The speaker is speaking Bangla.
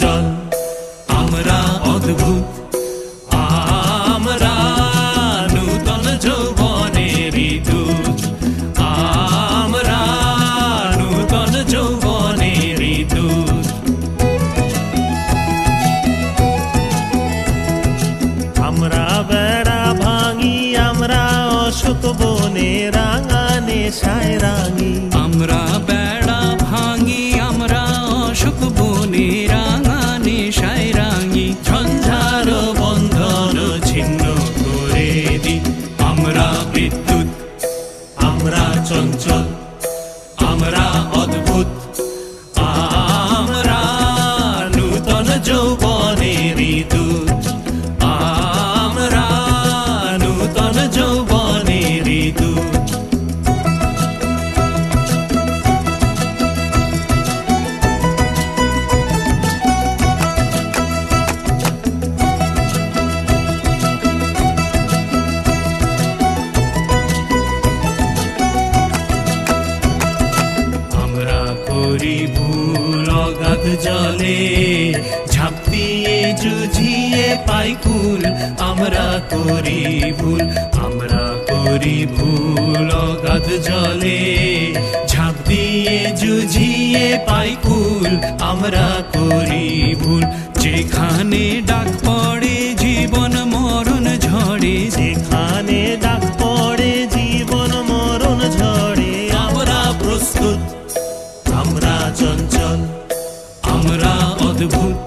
চঞ্চল আমরা অদ্ভুত আমরা নূতন যৌবনের দূত আমরা নূতন যৌবনের দূত আমরা বেড়া ভাঙি আমরা অশোক বনে রাঙা নেশায় রাঙি আমরা বেড়া ভাঙি আমরা অশোক বনে রাঙা নেশায় রাঙি ঝঞ্ঝার বন্ধন ছিন্ন করে দি আমরা বিদ্যুৎ আমরা চঞ্চল আমরা অদ্ভুত আমরা নূতন যৌবনের দূত আমরা নূতন যৌবনের দূত করি ভুল অগাধ জলে ঝাঁপ দিয়ে জুঝিয়ে পাই কুল আমরা করি ভুল অগাধ জলে ঝাঁপ দিয়ে জুঝিয়ে পাই কুল আমরা করি ভুল যেখানে ডাক পড়ে জীবন মরণ ঝড়ে যেখানে ডাক পড়ে জীবন মরণ ঝড়ে আমরা প্রস্তুত আমরা চঞ্চল আমরা অদ্ভুত